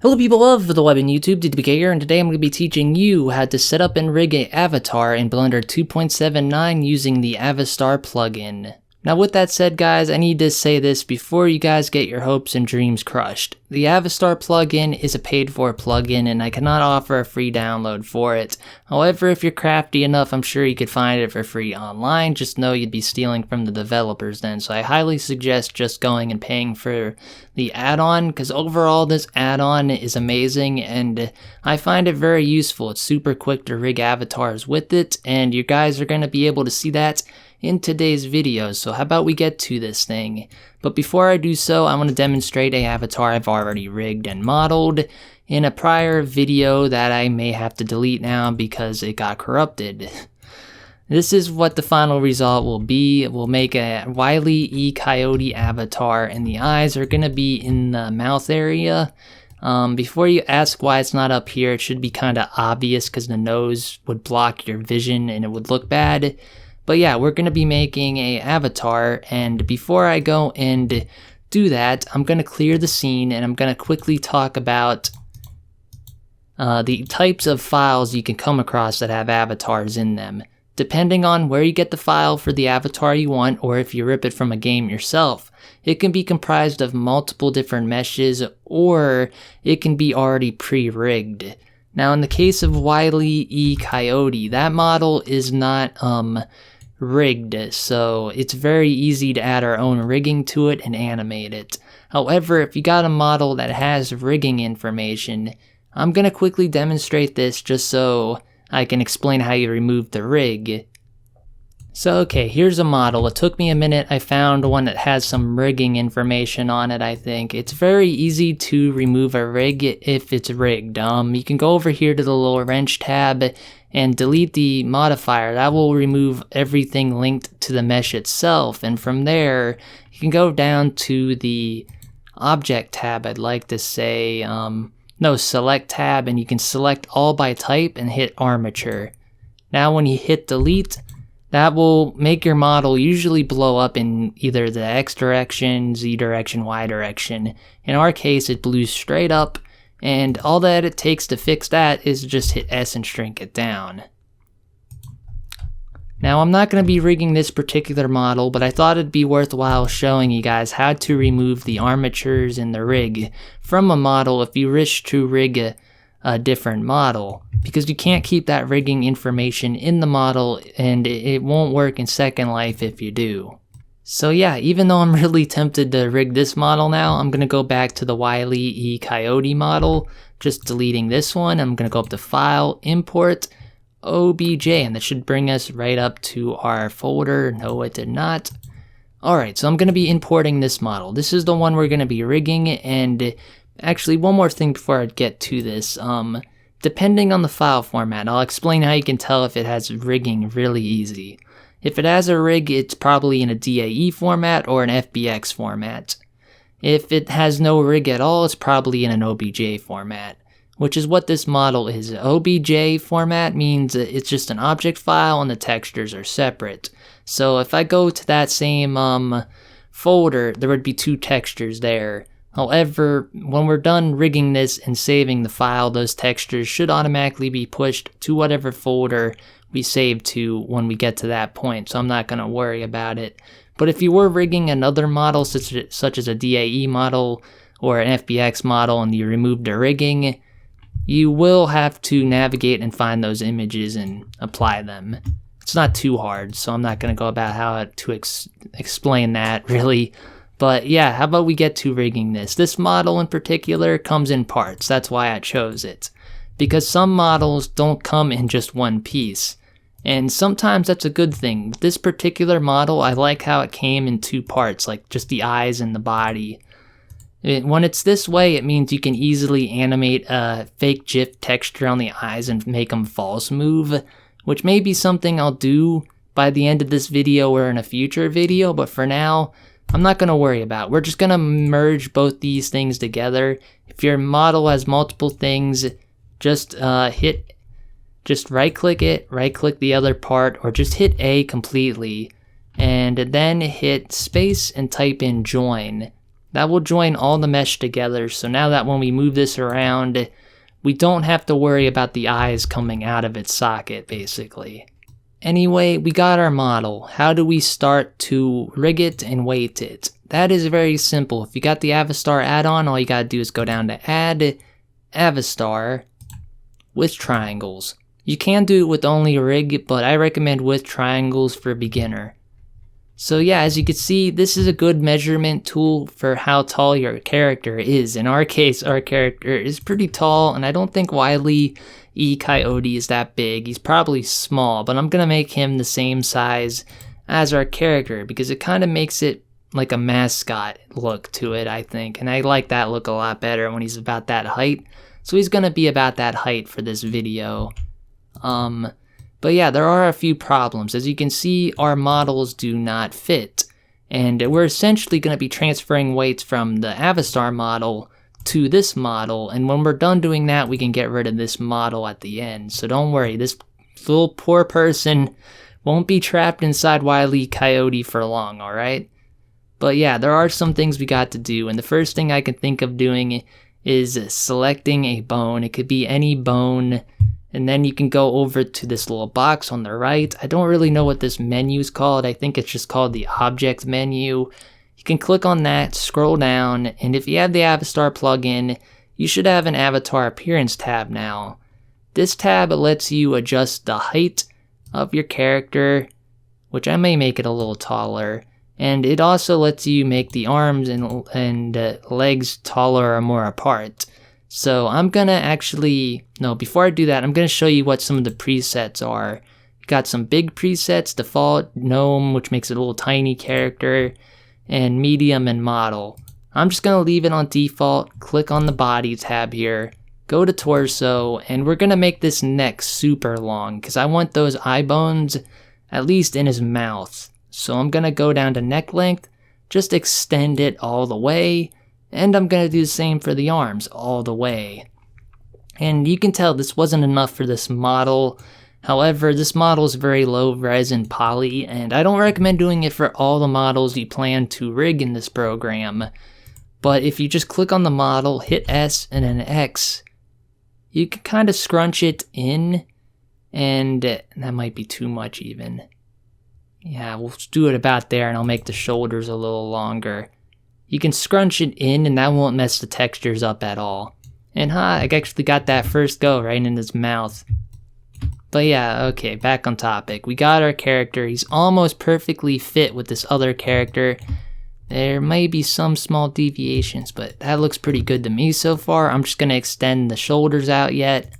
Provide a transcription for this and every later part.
Hello people of the web and YouTube, DDBK here, and today I'm going to be teaching you how to set up and rig an avatar in Blender 2.79 using the Avastar plugin. Now with that said guys, I need to say this before you guys get your hopes and dreams crushed. The Avastar plugin is a paid for plugin and I cannot offer a free download for it. However, if you're crafty enough, I'm sure you could find it for free online. Just know you'd be stealing from the developers then, so I highly suggest just going and paying for the add-on, because overall this add-on is amazing and I find it very useful. It's super quick to rig avatars with it, and you guys are going to be able to see that in today's video. So how about we get to this thing? But before I do so, I want to demonstrate an avatar I've already rigged and modeled in a prior video that I may have to delete now because it got corrupted. This is what the final result will be. We'll make a Wile E. Coyote avatar, and the eyes are going to be in the mouth area. Before you ask why it's not up here, it should be kind of obvious because the nose would block your vision and it would look bad. But yeah, we're going to be making a avatar, and before I go and do that, I'm going to clear the scene and I'm going to quickly talk about the types of files you can come across that have avatars in them. Depending on where you get the file for the avatar you want, or if you rip it from a game yourself, it can be comprised of multiple different meshes, or it can be already pre-rigged. Now in the case of Wile E. Coyote, that model is not rigged, so it's very easy to add our own rigging to it and animate it. However, if you got a model that has rigging information, I'm going to quickly demonstrate this just so I can explain how you remove the rig. So okay, here's a model. It took me a minute. I found one that has some rigging information on it, I think. It's very easy to remove a rig if it's rigged. You can go over here to the little wrench tab and delete the modifier. That will remove everything linked to the mesh itself. And from there, you can go down to the object tab, I'd like to say. Select tab, and you can select all by type and hit armature. Now when you hit delete, that will make your model usually blow up in either the X direction, Z direction, Y direction. In our case, it blew straight up, and all that it takes to fix that is just hit S and shrink it down. Now I'm not going to be rigging this particular model, but I thought it'd be worthwhile showing you guys how to remove the armatures and the rig from a model if you wish to rig a different model, because you can't keep that rigging information in the model and it won't work in Second Life if you do. So yeah, even though I'm really tempted to rig this model now, I'm going to go back to the Wile E. Coyote model, just deleting this one. I'm going to go up to File, Import, OBJ, and that should bring us right up to our folder. No, it did not. Alright, so I'm going to be importing this model. This is the one we're going to be rigging, and actually one more thing before I get to this. Depending on the file format, I'll explain how you can tell if it has rigging really easy. If it has a rig, it's probably in a DAE format or an FBX format. If it has no rig at all, it's probably in an OBJ format, which is what this model is. OBJ format means it's just an object file and the textures are separate. So if I go to that same folder, there would be two textures there. However, when we're done rigging this and saving the file, those textures should automatically be pushed to whatever folder we saved to when we get to that point, so I'm not going to worry about it. But if you were rigging another model, such as a DAE model or an FBX model, and you removed the rigging, you will have to navigate and find those images and apply them. It's not too hard, so I'm not going to go about how to explain that really. But yeah, how about we get to rigging this? This model in particular comes in parts. That's why I chose it, because some models don't come in just one piece, and sometimes that's a good thing. This particular model, I like how it came in two parts, like just the eyes and the body. When it's this way, it means you can easily animate a fake GIF texture on the eyes and make them false move, which may be something I'll do by the end of this video or in a future video, but for now, I'm not going to worry about it. We're just going to merge both these things together. If your model has multiple things, just right click it, right click the other part, or just hit A completely, and then hit space and type in join. That will join all the mesh together, so now that when we move this around, we don't have to worry about the eyes coming out of its socket, basically. Anyway, we got our model. How do we start to rig it and weight it? That is very simple. If you got the Avastar add-on, all you gotta do is go down to Add, Avastar, with triangles. You can do it with only rig, but I recommend with triangles for beginner. So yeah, as you can see, this is a good measurement tool for how tall your character is. In our case, our character is pretty tall, and I don't think Wile E. Coyote is that big. He's probably small, but I'm gonna make him the same size as our character because it kind of makes it like a mascot look to it, I think. And I like that look a lot better when he's about that height. So he's gonna be about that height for this video. But yeah, there are a few problems. As you can see, our models do not fit. And we're essentially going to be transferring weights from the Avastar model to this model. And when we're done doing that, we can get rid of this model at the end. So don't worry, this little poor person won't be trapped inside Wile E. Coyote for long, alright? But yeah, there are some things we got to do. And the first thing I can think of doing is selecting a bone. It could be any bone. And then you can go over to this little box on the right. I don't really know what this menu is called. I think it's just called the object menu. You can click on that, scroll down, and if you have the Avastar plugin, you should have an avatar appearance tab now. This tab lets you adjust the height of your character, which I may make it a little taller, and it also lets you make the arms and legs taller or more apart. So I'm gonna before I do that, I'm gonna show you what some of the presets are. Got some big presets, default, gnome, which makes it a little tiny character, and medium and model. I'm just gonna leave it on default, click on the body tab here, go to torso, and we're gonna make this neck super long, because I want those eye bones at least in his mouth. So I'm gonna go down to neck length, just extend it all the way, and I'm going to do the same for the arms all the way. And you can tell this wasn't enough for this model. However, this model is very low res and poly, and I don't recommend doing it for all the models you plan to rig in this program. But if you just click on the model, hit S and then X, you can kind of scrunch it in, and that might be too much even. Yeah, we'll do it about there, and I'll make the shoulders a little longer. You can scrunch it in and that won't mess the textures up at all. And I actually got that first go right in his mouth. But yeah, okay, back on topic. We got our character. He's almost perfectly fit with this other character. There may be some small deviations, but that looks pretty good to me so far. I'm just going to extend the shoulders out yet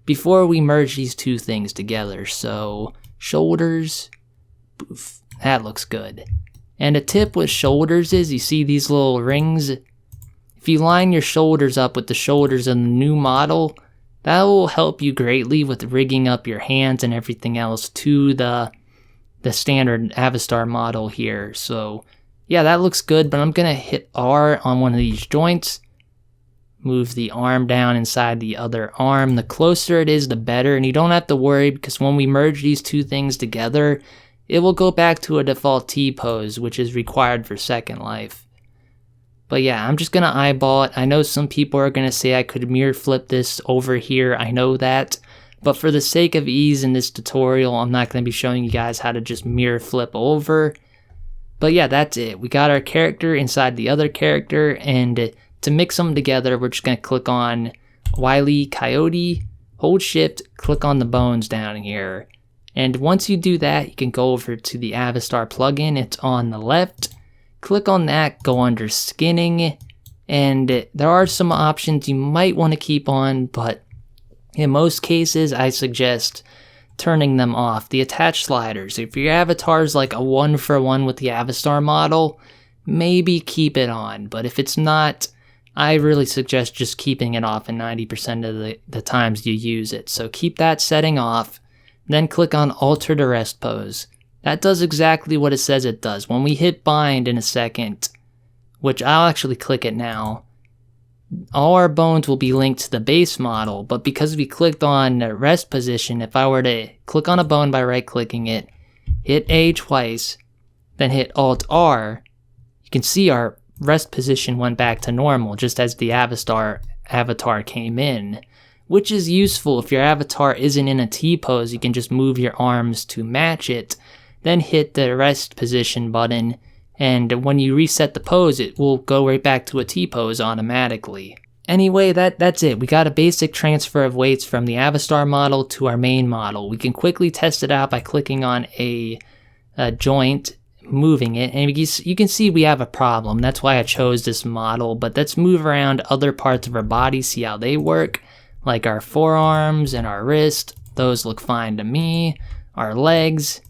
before we merge these two things together. So, shoulders, poof, that looks good. And a tip with shoulders is, you see these little rings? If you line your shoulders up with the shoulders of the new model, that will help you greatly with rigging up your hands and everything else to the standard Avastar model here. So yeah, that looks good, but I'm gonna hit R on one of these joints, move the arm down inside the other arm. The closer it is, the better, and you don't have to worry because when we merge these two things together, it will go back to a default T-pose, which is required for Second Life. But yeah, I'm just going to eyeball it. I know some people are going to say I could mirror flip this over here. I know that. But for the sake of ease in this tutorial, I'm not going to be showing you guys how to just mirror flip over. But yeah, that's it. We got our character inside the other character. And to mix them together, we're just going to click on Wile E. Coyote, hold shift, click on the bones down here. And once you do that, you can go over to the Avastar plugin. It's on the left. Click on that, go under skinning, and there are some options you might want to keep on, but in most cases, I suggest turning them off. The attach sliders, if your avatar is like a 1-for-1 with the Avastar model, maybe keep it on, but if it's not, I really suggest just keeping it off in 90% of the times you use it. So keep that setting off. Then click on Alter to Rest Pose. That does exactly what it says it does. When we hit bind in a second, which I'll actually click it now, all our bones will be linked to the base model, but because we clicked on the rest position, if I were to click on a bone by right-clicking it, hit A twice, then hit Alt-R, you can see our rest position went back to normal just as the avatar came in, which is useful if your avatar isn't in a T-pose. You can just move your arms to match it, then hit the rest position button, and when you reset the pose, it will go right back to a T-pose automatically. Anyway, that's it. We got a basic transfer of weights from the Avastar model to our main model. We can quickly test it out by clicking on a joint, moving it, and you can see we have a problem. That's why I chose this model, but let's move around other parts of our body, see how they work, like our forearms and our wrist. Those look fine to me. Our legs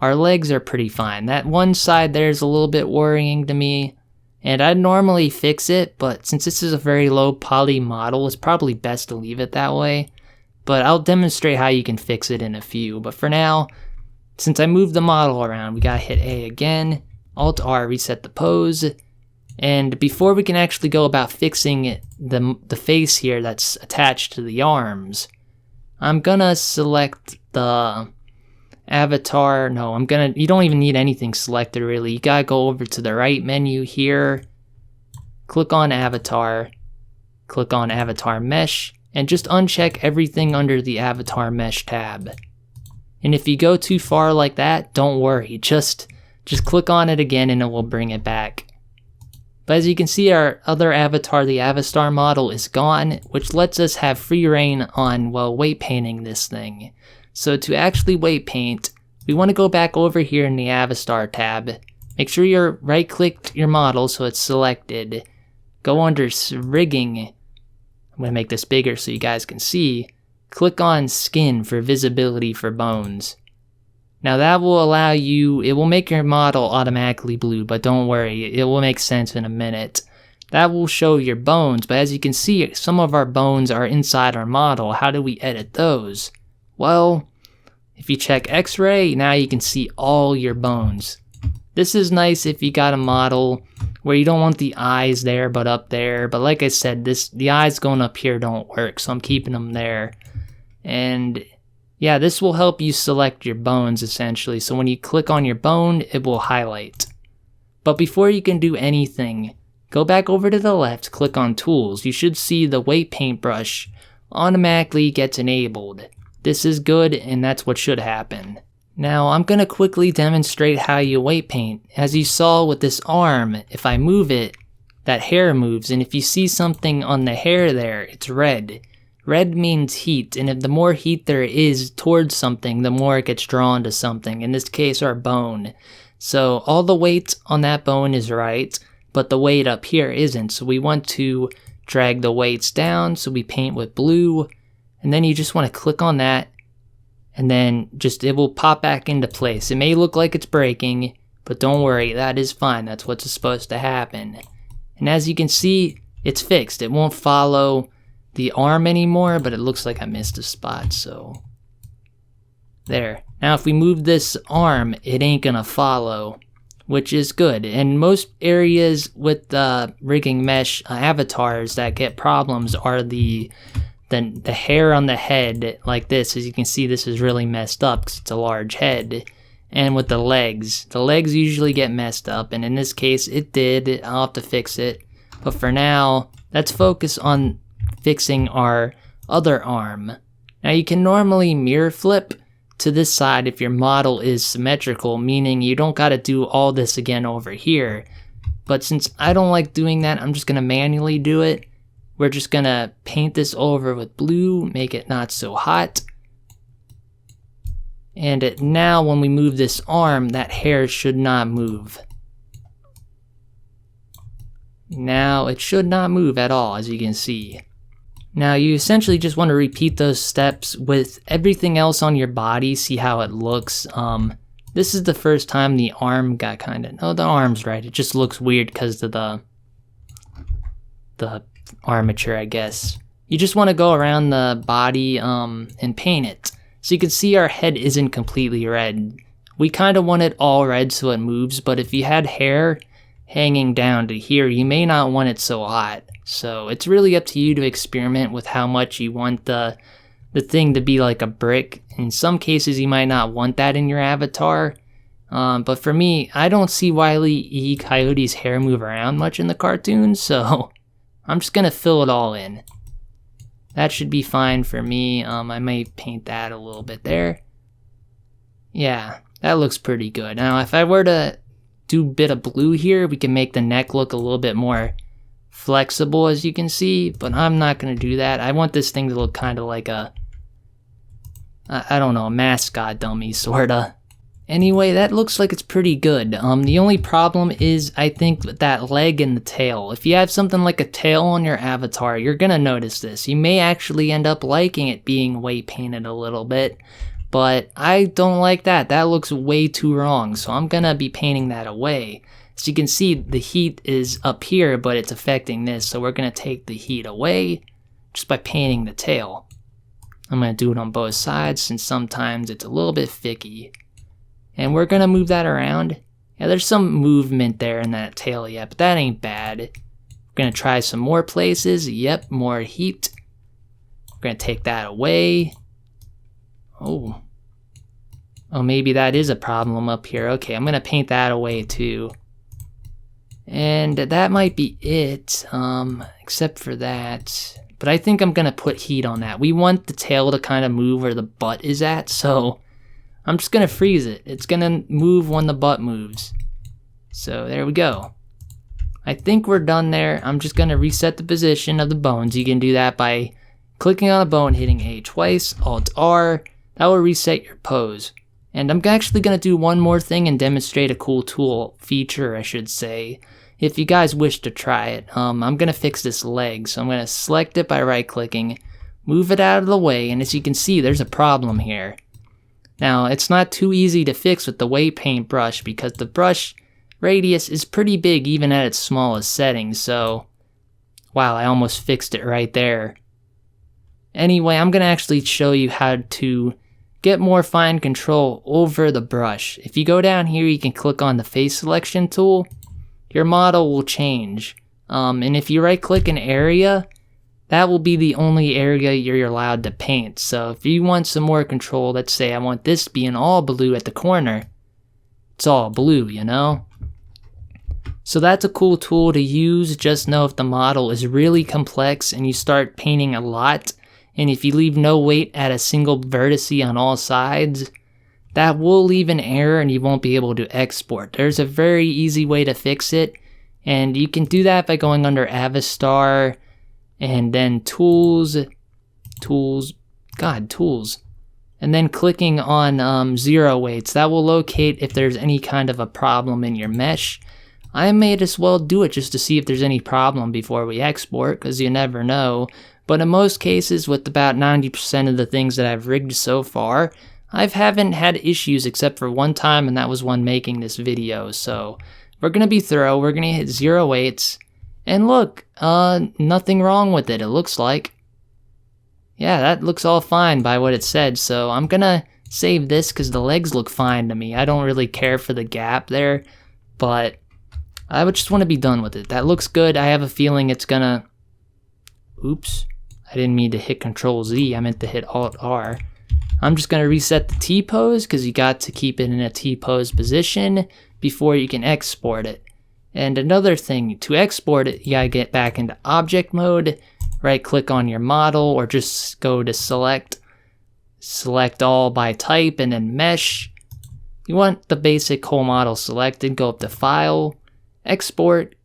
are pretty fine. That one side there is a little bit worrying to me, and I'd normally fix it, but since this is a very low poly model, it's probably best to leave it that way. But I'll demonstrate how you can fix it in a few. But for now, since I moved the model around, we gotta hit A again, Alt-R, reset the pose. And before we can actually go about fixing the face here that's attached to the arms, I'm gonna select the avatar. No, you don't even need anything selected really. You gotta go over to the right menu here, click on avatar, click on avatar mesh, and just uncheck everything under the avatar mesh tab. And if you go too far like that, don't worry, just click on it again and it will bring it back. But as you can see, our other avatar, the Avastar model, is gone, which lets us have free reign on, well, weight painting this thing. So to actually weight paint, we want to go back over here in the Avastar tab. Make sure you're right-clicked your model so it's selected. Go under rigging. I'm going to make this bigger so you guys can see. Click on skin for visibility for bones. Now that will allow you, it will make your model automatically blue, but don't worry, it will make sense in a minute. That will show your bones, but as you can see, some of our bones are inside our model. How do we edit those? Well, if you check X-ray, now you can see all your bones. This is nice if you got a model where you don't want the eyes there but up there, but like I said, the eyes going up here don't work, so I'm keeping them there. And yeah, this will help you select your bones essentially, so when you click on your bone, it will highlight. But before you can do anything, go back over to the left, click on tools. You should see the weight paintbrush automatically gets enabled. This is good, and that's what should happen. Now I'm going to quickly demonstrate how you weight paint. As you saw with this arm, if I move it, that hair moves, and if you see something on the hair there, it's red. Red means heat, and if the more heat there is towards something, the more it gets drawn to something, in this case our bone. So all the weight on that bone is right, but the weight up here isn't, so we want to drag the weights down, so we paint with blue, and then you just want to click on that, and then it will pop back into place. It may look like it's breaking, but don't worry, that is fine, that's what's supposed to happen. And as you can see, it's fixed. It won't follow the arm anymore, but it looks like I missed a spot, so there. Now if we move this arm, it ain't gonna follow, which is good. And most areas with the rigging mesh avatars that get problems are the hair on the head, like this. As you can see, this is really messed up because it's a large head. And with the legs usually get messed up, and in this case it did. I'll have to fix it, but for now let's focus on fixing our other arm. Now you can normally mirror flip to this side if your model is symmetrical, meaning you don't gotta do all this again over here. But since I don't like doing that, I'm just gonna manually do it. We're just gonna paint this over with blue, make it not so hot. And now when we move this arm, that hair should not move. Now it should not move at all, as you can see. Now you essentially just want to repeat those steps with everything else on your body, see how it looks. This is the first time the arm got the arm's right. It just looks weird because of the armature, I guess. You just want to go around the body and paint it. So you can see our head isn't completely red. We kind of want it all red so it moves, but if you had hair hanging down to here, you may not want it so hot. So it's really up to you to experiment with how much you want the thing to be like a brick. In some cases you might not want that in your avatar, But for me, I don't see Wile E. Coyote's hair move around much in the cartoon, so I'm just gonna fill it all in. That should be fine for me. I might paint that a little bit there. Yeah, that looks pretty good. Now, if I were to do a bit of blue here, we can make the neck look a little bit more flexible, as you can see, but I'm not going to do that. I want this thing to look kind of like a, I don't know, a mascot dummy, sorta. Anyway, that looks like it's pretty good. The only problem is, I think, that leg and the tail. If you have something like a tail on your avatar, you're gonna notice this. You may actually end up liking it being weight painted a little bit, but I don't like that. That looks way too wrong, so I'm gonna be painting that away. As you can see, the heat is up here, but it's affecting this, so we're gonna take the heat away just by painting the tail. I'm gonna do it on both sides, since sometimes it's a little bit thicky. And we're gonna move that around. Yeah, there's some movement there in that tail yet, but that ain't bad. We're gonna try some more places. Yep, more heat. We're gonna take that away. Oh, maybe that is a problem up here. Okay, I'm gonna paint that away too. And that might be it, except for that. But I think I'm gonna put heat on that. We want the tail to kind of move where the butt is at, so I'm just gonna freeze it. It's gonna move when the butt moves. So there we go. I think we're done there. I'm just gonna reset the position of the bones. You can do that by clicking on a bone, hitting A twice, Alt R. That will reset your pose. And I'm actually gonna do one more thing and demonstrate a cool tool feature, I should say, if you guys wish to try it. I'm gonna fix this leg, so I'm gonna select it by right clicking, move it out of the way, and as you can see, there's a problem here. Now, it's not too easy to fix with the weight paint brush because the brush radius is pretty big even at its smallest settings, so wow, I almost fixed it right there. Anyway, I'm gonna actually show you how to get more fine control over the brush. If you go down here, you can click on the face selection tool. Your model will change. And if you right click an area, that will be the only area you're allowed to paint. So if you want some more control, let's say I want this being all blue at the corner, it's all blue, you know? So that's a cool tool to use. Just know if the model is really complex and you start painting a lot, and if you leave no weight at a single vertice on all sides, that will leave an error and you won't be able to export. There's a very easy way to fix it, and you can do that by going under Avastar, and then tools, and then clicking on zero weights. That will locate if there's any kind of a problem in your mesh. I may as well do it just to see if there's any problem before we export, because you never know. But in most cases, with about 90% of the things that I've rigged so far, I haven't had issues except for one time, and that was when making this video. So we're gonna be thorough, we're gonna hit zero weights. And look, nothing wrong with it, it looks like. Yeah, that looks all fine by what it said, so I'm gonna save this because the legs look fine to me. I don't really care for the gap there, but I would just want to be done with it. That looks good. I have a feeling it's gonna... Oops, I didn't mean to hit Control Z, I meant to hit Alt R. I'm just gonna reset the T-pose because you got to keep it in a T-pose position before you can export it. And another thing, to export it, you gotta get back into object mode, right click on your model, or just go to select all by type, and then mesh. You want the basic whole model selected, go up to File, Export,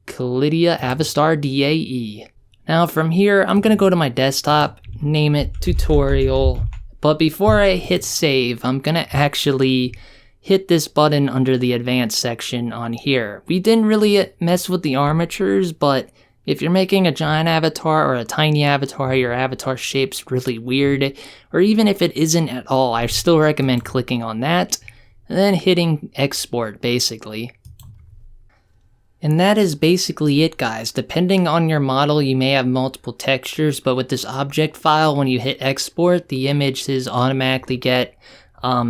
Callidia Avastar DAE. Now from here, I'm gonna go to my desktop, name it Tutorial, but before I hit save, I'm gonna actually hit this button under the advanced section on here. We didn't really mess with the armatures, but if you're making a giant avatar or a tiny avatar, your avatar shape's really weird, or even if it isn't at all, I still recommend clicking on that, and then hitting export, basically. And that is basically it, guys. Depending on your model, you may have multiple textures, but with this object file, when you hit export, the images automatically get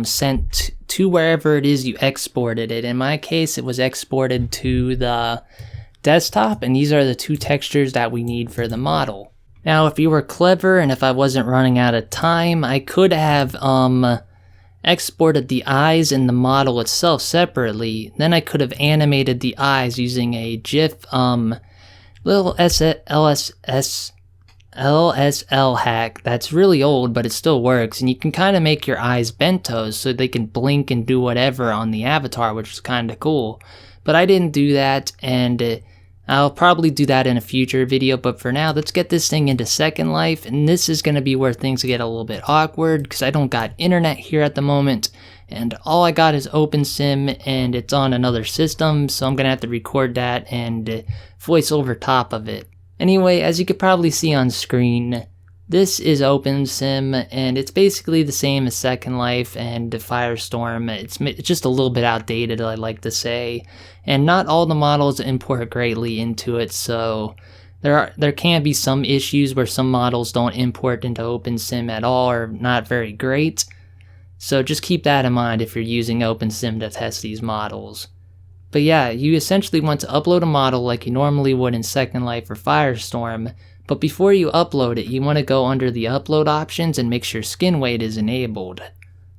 sent to wherever it is you exported it. In my case, it was exported to the desktop, and these are the two textures that we need for the model. Now, if you were clever and if I wasn't running out of time, I could have exported the eyes and the model itself separately, then I could have animated the eyes using a GIF, little LSL hack that's really old, but it still works, and you can kind of make your eyes bentos so they can blink and do whatever on the avatar, which is kind of cool. But I didn't do that, and I'll probably do that in a future video, but for now, let's get this thing into Second Life, and this is going to be where things get a little bit awkward, because I don't got internet here at the moment, and all I got is OpenSim, and it's on another system, so I'm going to have to record that and voice over top of it. Anyway, as you could probably see on screen, this is OpenSim, and it's basically the same as Second Life and Firestorm. It's just a little bit outdated, I like to say, and not all the models import greatly into it, so there can be some issues where some models don't import into OpenSim at all, or not very great. So just keep that in mind if you're using OpenSim to test these models. But yeah, you essentially want to upload a model like you normally would in Second Life or Firestorm, but before you upload it, you want to go under the upload options and make sure skin weight is enabled.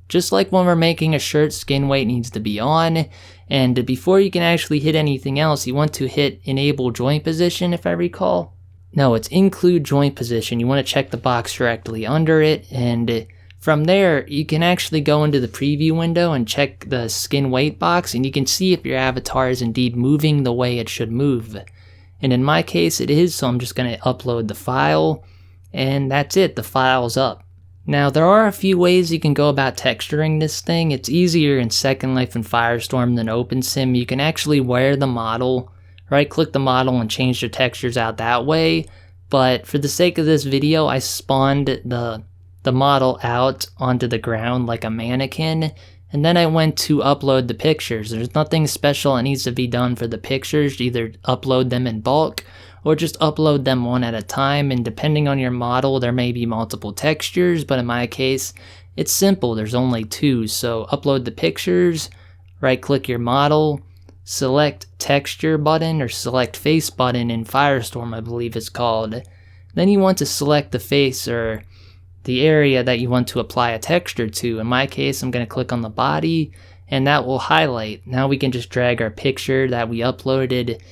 Just like when we're making a shirt, skin weight needs to be on, and before you can actually hit anything else, you want to hit enable joint position, if I recall. No, it's include joint position. You want to check the box directly under it, and from there, you can actually go into the preview window and check the skin weight box, and you can see if your avatar is indeed moving the way it should move. And in my case, it is, so I'm just going to upload the file, and that's it, the file's up. Now, there are a few ways you can go about texturing this thing. It's easier in Second Life and Firestorm than OpenSim. You can actually wear the model, right-click the model and change the textures out that way, but for the sake of this video, I spawned the model out onto the ground like a mannequin, and then I went to upload the pictures. There's nothing special that needs to be done for the pictures. Either upload them in bulk or just upload them one at a time, and depending on your model there may be multiple textures, but in my case it's simple, there's only two. So upload the pictures, right click your model, select texture button or select face button in Firestorm I believe it's called. Then you want to select the face or the area that you want to apply a texture to. In my case, I'm going to click on the body, and that will highlight. Now we can just drag our picture that we uploaded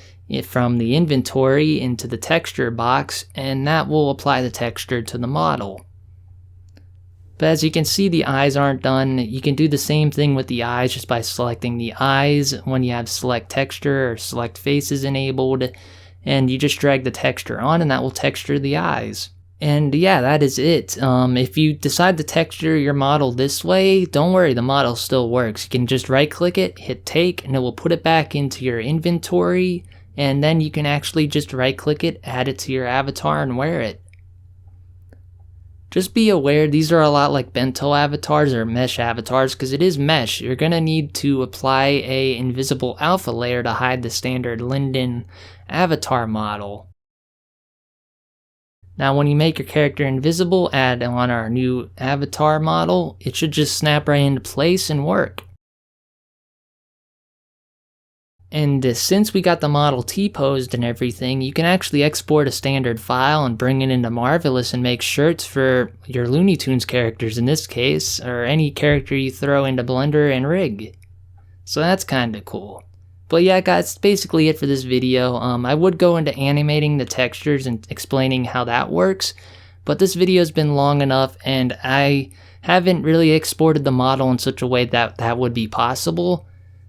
from the inventory into the texture box, and that will apply the texture to the model. But as you can see, the eyes aren't done. You can do the same thing with the eyes just by selecting the eyes when you have select texture or select faces enabled, and you just drag the texture on, and that will texture the eyes. And yeah, that is it. If you decide to texture your model this way, don't worry, the model still works. You can just right click it, hit take, and it will put it back into your inventory, and then you can actually just right click it, add it to your avatar, and wear it. Just be aware, these are a lot like bento avatars or mesh avatars, because it is mesh. You're going to need to apply a invisible alpha layer to hide the standard Linden avatar model. Now when you make your character invisible, add on our new avatar model, it should just snap right into place and work. And since we got the model T-posed and everything, you can actually export a standard file and bring it into Marvelous and make shirts for your Looney Tunes characters in this case, or any character you throw into Blender and rig. So that's kinda cool. But yeah guys, that's basically it for this video. I would go into animating the textures and explaining how that works, but this video's been long enough and I haven't really exported the model in such a way that that would be possible.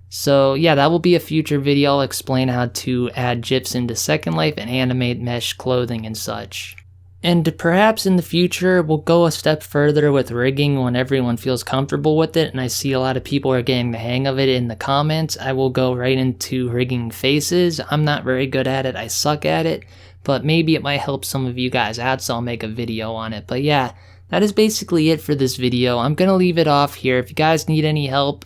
So yeah, that will be a future video. I'll explain how to add GIFs into Second Life and animate mesh clothing and such. And perhaps in the future, we'll go a step further with rigging when everyone feels comfortable with it, and I see a lot of people are getting the hang of it in the comments. I will go right into rigging faces. I'm not very good at it, I suck at it, but maybe it might help some of you guys out, so I'll make a video on it. But yeah, that is basically it for this video. I'm gonna leave it off here. If you guys need any help,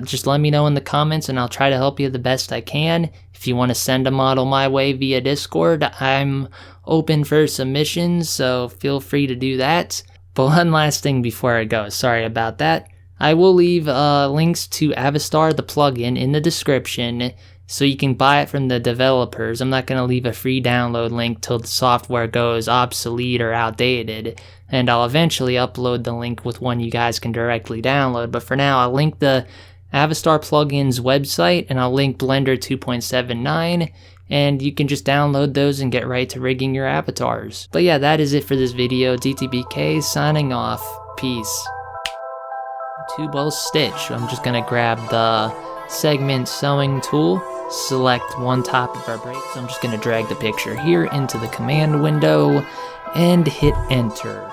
just let me know in the comments and I'll try to help you the best I can. If you want to send a model my way via Discord, I'm open for submissions, so feel free to do that. But one last thing before I go, sorry about that. I will leave links to Avastar, the plugin, in the description. so you can buy it from the developers. I'm not going to leave a free download link till the software goes obsolete or outdated, and I'll eventually upload the link with one you guys can directly download. But for now, I'll link the Avastar plugins website, and I'll link Blender 2.79, and you can just download those and get right to rigging your avatars. But yeah, that is it for this video. DTBK signing off. Peace. Tube well stitch. I'm just gonna grab the segment sewing tool, select one top of our break. So I'm just gonna drag the picture here into the command window and hit enter.